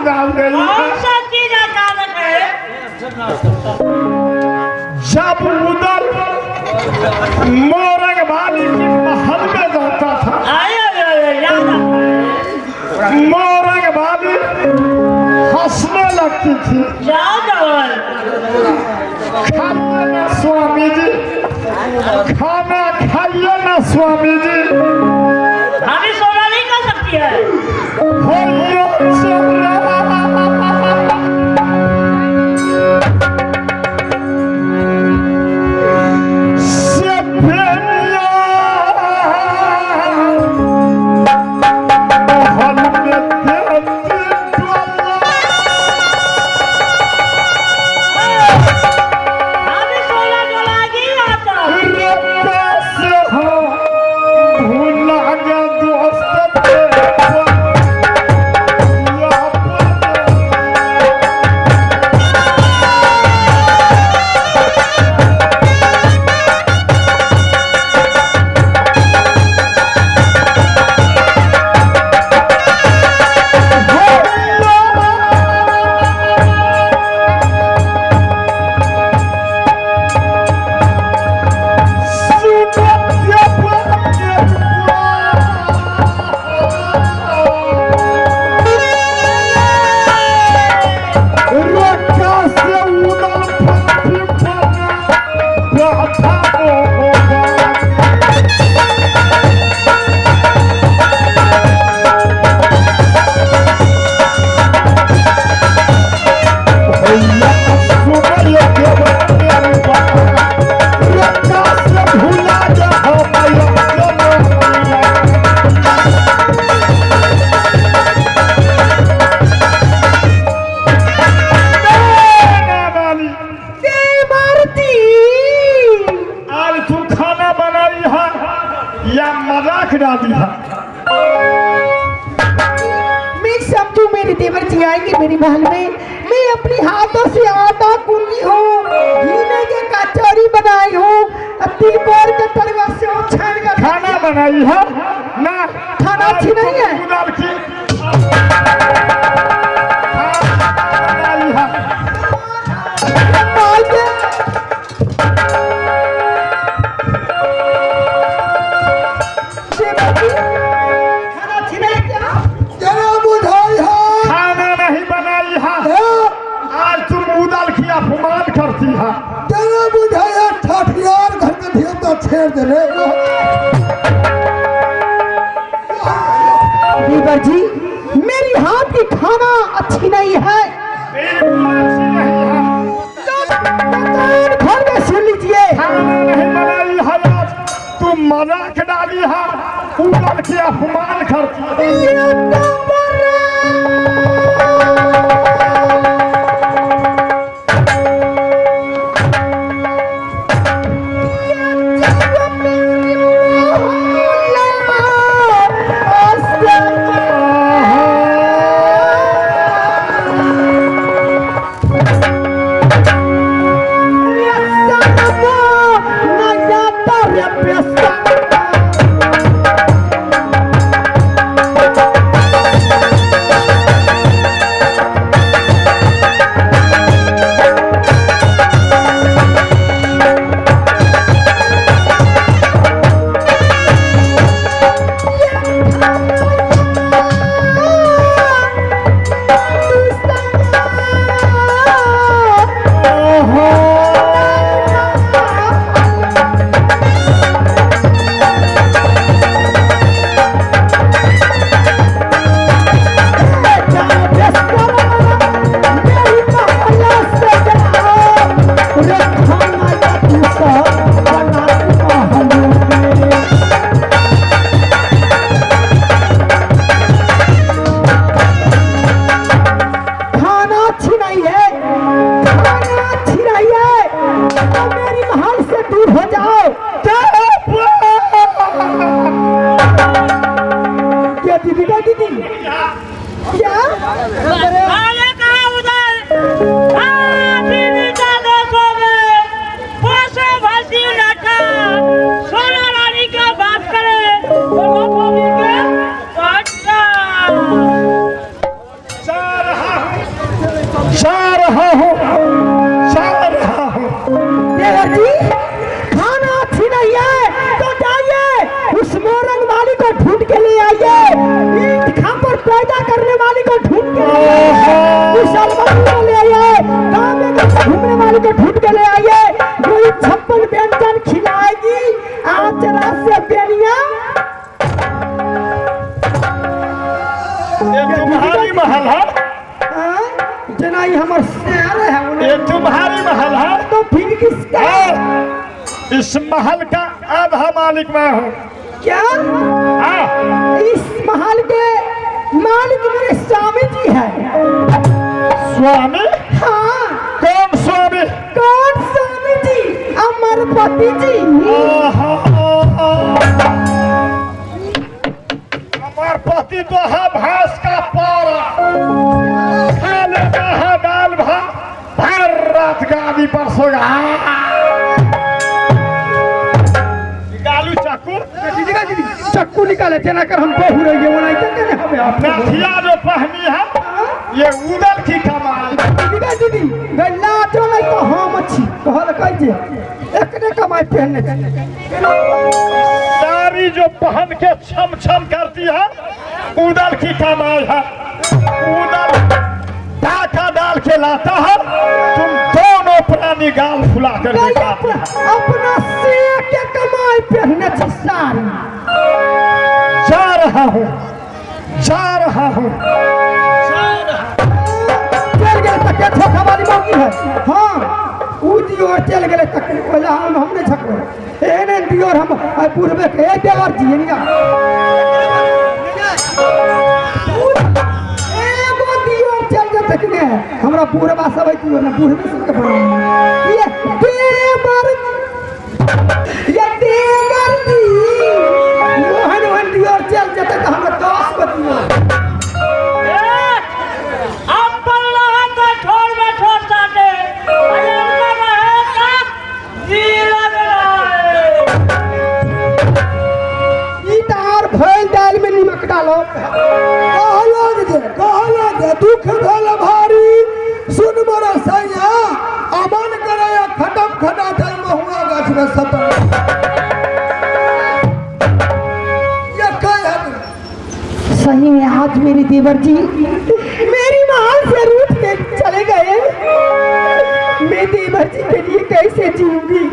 डाल गई। कौन सा चीज अचानक है? जब उधर मोरंग वाली की महल में जाता था, मोरंग वाली हंसने लगती थी। खाना ना स्वामी जी, खाना खाइए ना स्वामी जी। भाभी सोना नहीं कर सकती है। मजाक डाली है। मैं समझू मेरे देवर जी आएंगे मेरी महल में, मैं अपनी हाथों से आटा गूंदी हूँ, घी के कचौरी बनाई हूँ, तिलकोर के तलवा से छान कर खाना बनाई है ना। खाना अच्छी नहीं है। अपमान करती है। तेरा बुझाया ठाठियार घर में देवता छेड़ दे रे। देवर जी मेरी हाथ की खाना अच्छी नहीं है। घर में सुन लीजिए, खाना नहीं बनाई है। तुम मजाक डाली है, उड़ल के अपमान करती है। इस महल का आधा मालिक मैं हूँ। क्या हाँ, इस महल के मालिक मेरे स्वामी जी है? स्वामी? हाँ। कौन स्वामी? कौन स्वामी जी? अमरपति जी। अमरपति तो है भैंस का पारा, खा लेता है दाल भात, हर रात गाड़ी पर सोगा। निकालू चाकू? चक्कू निकाले थे ना कर हम बहु रही है वो नहीं तो कहने हमें आप नथिया जो पहनी है ये उदल की कमाल। दीदी गल्ला जो नहीं तो हम अच्छी कहल कहिए एकने कमाई पहनने साड़ी जो पहन के छम छम करती है उदल की कमाई है। उदल टाका डाल के लाता है, तुम दोनों प्राणी गाल फुला कर दिखाते हैं। अपना से के कमाई पहनने छी साड़ी। जा रहा हूँ, जा रहा हूँ, जा रहा हूँ। चल गए तक के धोखा वाली मौकी है। हाँ ऊ दियोर चल गए तक बोला हमने झकड़े एने दियोर हम पूर्वे के देवर जी निका एगो दियोर चल जाते कि ने हमरा पूर्वा सब दियोर ना पूर्वे से के बना ये देवर जी मोहन दियोर चल जाते तो हम 10 को दियोर डालो दुख भेल भारी सुन बड़ा सैया अमन करे खटम खटा चल महुआ गाछ में सतम ये कह सही में आज मेरे देवर जी मेरी महल से रूठ के चले गए। मैं देवर जी के लिए कैसे जीऊंगी?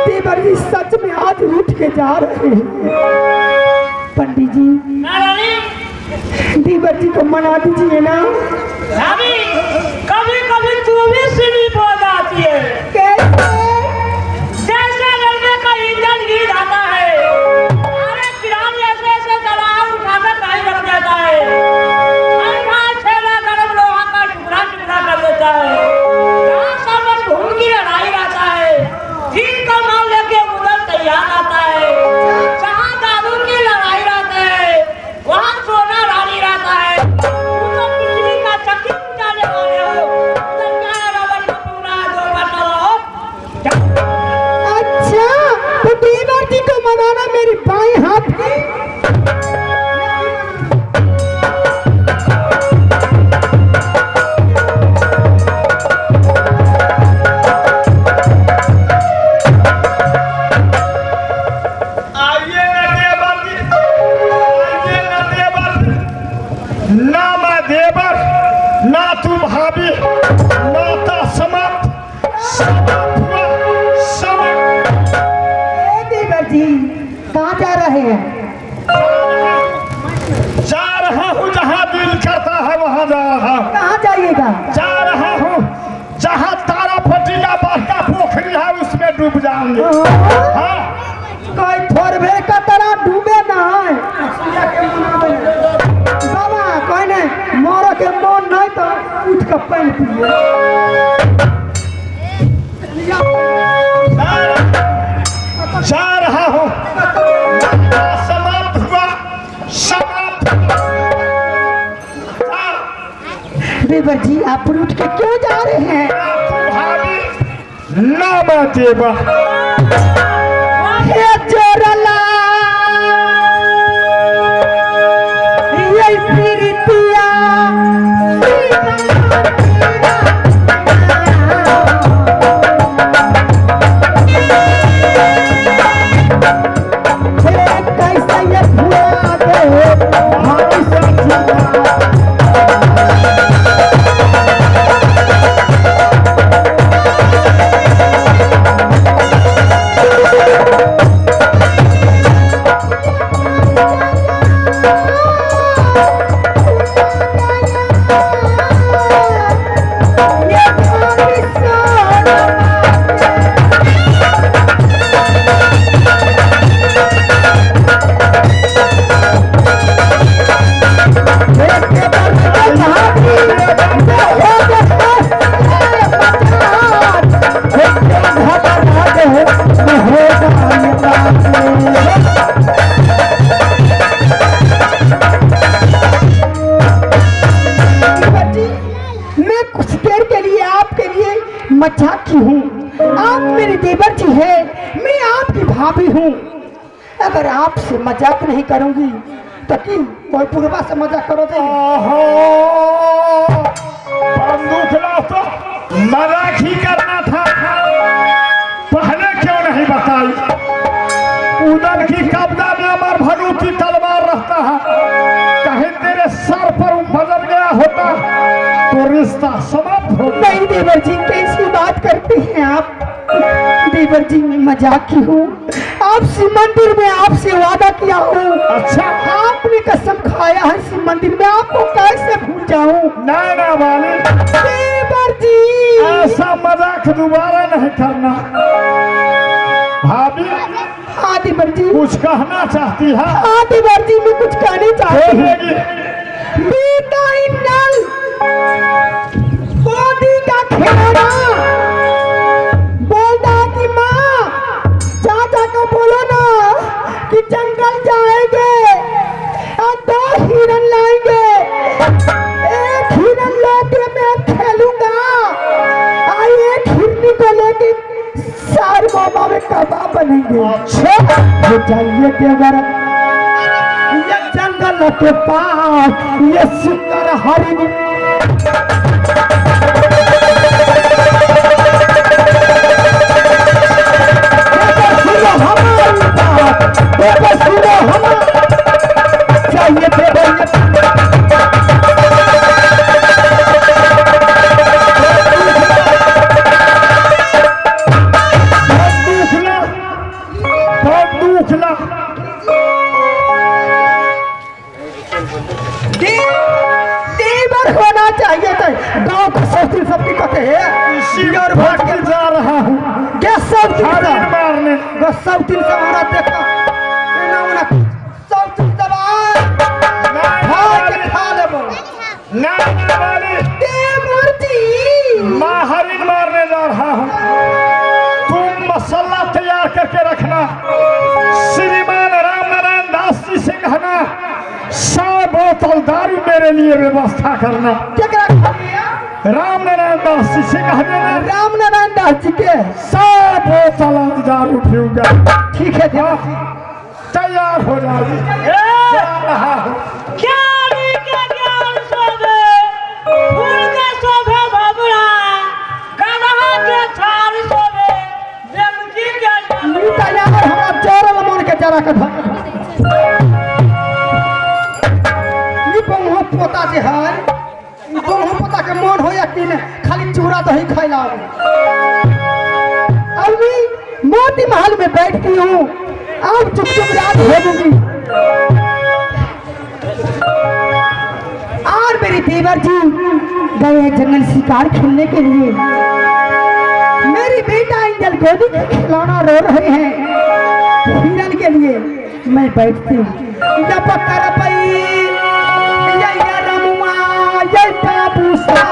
देवर जी सच में आज रूठ के जा रहे हैं। पंडित जी देवर जी को मना दीजिए ना। भाभी कभी कभी तू भी स्लिप हो जाती है। कैसे? जैसे रेलवे का इंजन गिर जाता है, अरे किरान ऐसे ऐसे दबाव उठाकर कहीं रख देता है, ठंडा ठेला गरम लोहा का टुकड़ा टुकड़ा कर देता है। जहाँ सामने भूमि की लड़ाई रहता है, ठीक का माल लेके उधर तैयार आता है। जहाँ दारू की लड़ाई रहता है वहाँ सोना रानी रहता है। उधर बिजली का चक्की उठाने वाले हो, उधर क्या रबड़ का पूरा जो बटलो। अच्छा तो देवर जी को मनाना मेरी बाएं हाथ की। ना मैं देवर, ना तू भाभी, नाता समाप्त, समाप्त हुआ, समाप्त। देवर जी कहाँ जा रहे हैं? जा रहा हूँ जहाँ दिल करता है वहाँ जा रहा हूँ। कहाँ जाइएगा? जा रहा हूँ जहाँ तारा पटिया बड़का पोखरी है उसमें डूब जाऊंगे। हाँ, कोई थोड़े का तरह डूबे ना है। बाबा कोई नहीं मोरो के मन नहीं तो उठ के पानी पिए। जा रहा हूँ, समाप्त हुआ, समाप्त। देवर जी आप उठ के क्यों जा रहे हैं? भाभी ना मैं देवर। हे जोरला ये प्रीतिया कैसा ये भुला दे भाई सच्ची हूँ। अगर आपसे मजाक नहीं करूंगी तो कि कोई पूर्वा से मजाक करो दे। ओहो, बंदूक लाओ तो मजाक ही करना था, पहले क्यों नहीं बताई? उधर की कब्जा में अमर भगवती तलवार रहता है, कहीं तेरे सर पर बजर गया होता तो रिश्ता समाप्त हो। नहीं देवर जी, कैसी बात करते हैं आप? देवर जी, मैं मजाक की हूँ। आपसे मंदिर में आपसे वादा किया हूँ। अच्छा, आपने कसम खाया है शिव मंदिर में, आपको कैसे भूल जाऊँ? ना वाली, देवर जी, ऐसा मजाक दोबारा नहीं करना। भाभी, हाँ देवर जी, कुछ कहना चाहती है? हाँ देवर जी, मैं कुछ कहने चाहती हूँ। बोलेगी। बेटा इंदल, गोदी का खिलौना बोलता कि माँ चाचा को बोलो ना कि जंगल जाएंगे और 2 हिरन लाएंगे। एक हिरन लेके मैं खेलूंगा और एक हिरनी को लेके सार बाबा में कबाब बनेंगे। अच्छा, ये जाइए देवर, ये जंगल के पास ये सुंदर हरिण चाहिए बंदूक ला। देवर होना चाहिए था। गांव का सब सबकी कहते हैं इसी और भाग के जा रहा हूँ सब हरिण मारने। सब दिन से हमारा देखा सब दिन खा लेबो। ना वाली, देवर जी, मैं हरिण मारने जा रहा हूँ। तुम मसाला तैयार करके रखना। श्रीमान रामनारायण दास जी से कहना 100 बोतल दारू मेरे लिए व्यवस्था करना। क्या रामनारायण दास जी से कह देना रामनारायण दास जी के 100 बोतल दारू पीऊंगा। ठीक है देवर जी, तैयार हो जाओ। जा रहा हूँ। ज्ञानी के ज्ञान शोभे, फूल के शोभे भवरा, गदहा के छाल शोभे, देवकी के जान। तैयार हमारा चोरल मन के जरा के ये बंगो पोता जे है, बंगो पोता के मन हो या कि नहीं, खाली चूड़ा दही खैला। अभी मोती महल में बैठती हूँ, अब चुप चुप रात भेजूंगी। और मेरे देवर जी गए जंगल शिकार खेलने के लिए। मेरी बेटा इंजल गोदी के खिलौना रो रहे हैं हिरन के लिए। मैं बैठती हूँ, जब कर पई ये रमुआ ये बाबू सा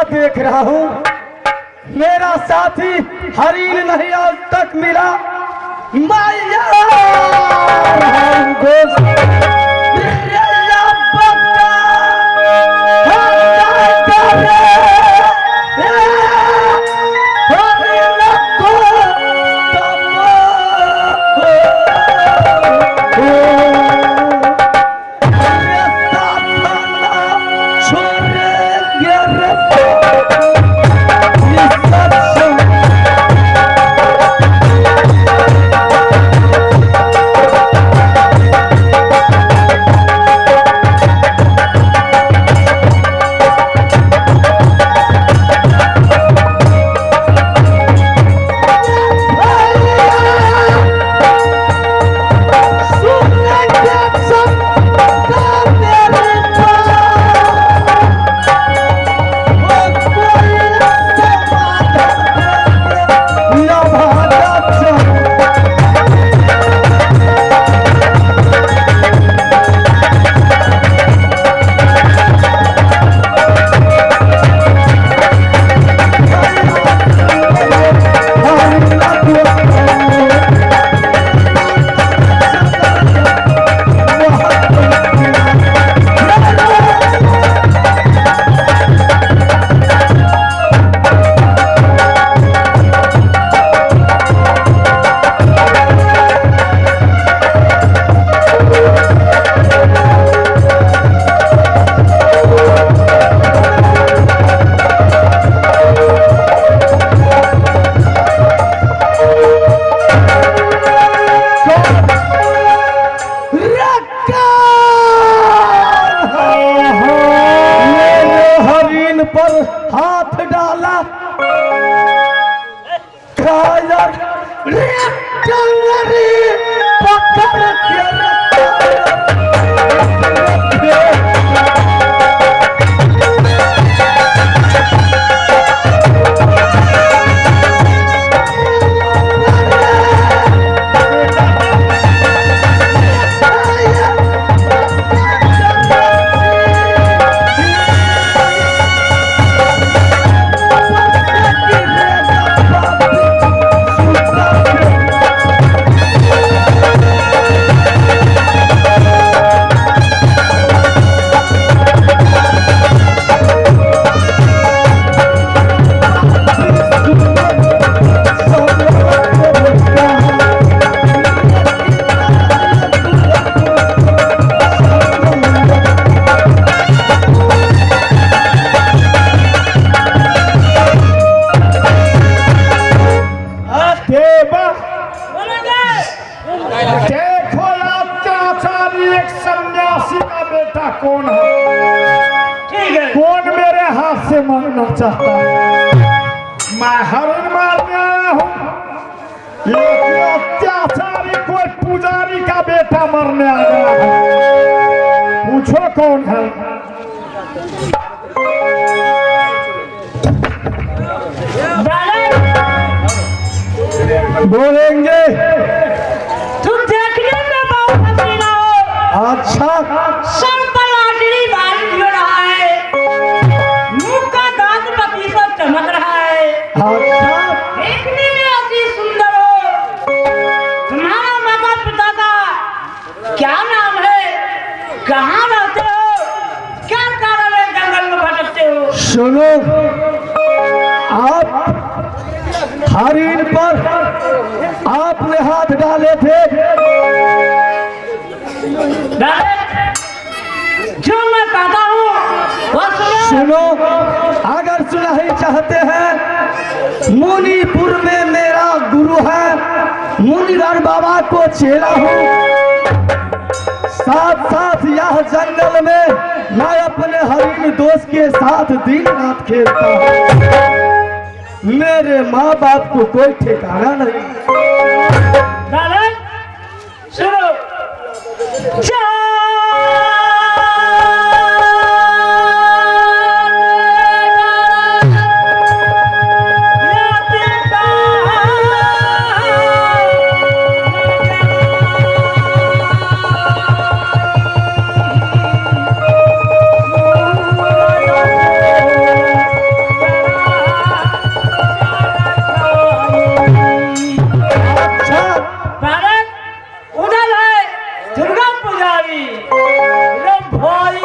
देख रहा हूँ मेरा साथी हरील नहीं आज तक मिला। मैया बता कायर रे चंगरी पकड़ के देखो अत्याचारी एक सन्यासी का बेटा कौन है? ठीक है। कौन मेरे हाथ से मारना चाहता है? मैं हरण मारने आया हूँ। ये अत्याचारी कोई पुजारी का बेटा मरने आ गया है। पूछो कौन है? बोलेंगे। तुम देखने में बहुत हसीना हो। अच्छा, सर पर लाटरी बाल हो रहा है, मुंह का दांत पति से चमक रहा है, अच्छा, देखने में अति सुंदर हो। तुम्हारा माता पिता का क्या नाम है? कहाँ रहते हो? क्या कारण है जंगल में भटकते हो? सुनो, आप हरिण पर आपने हाथ डाले थे। जो मैं कहता हूँ वो सुनो। सुनो, अगर सुनाई चाहते हैं, मुनिपुर में मेरा गुरु है, मुनिधर बाबा को चेला हूँ। साथ साथ यह जंगल में मैं अपने हरिण दोस्त के साथ दिन रात खेलता हूँ। मेरे माँ बाप को कोई ठिकाना नहीं। दादा सुनो, उधर है दुर्गा पुजारी, भाई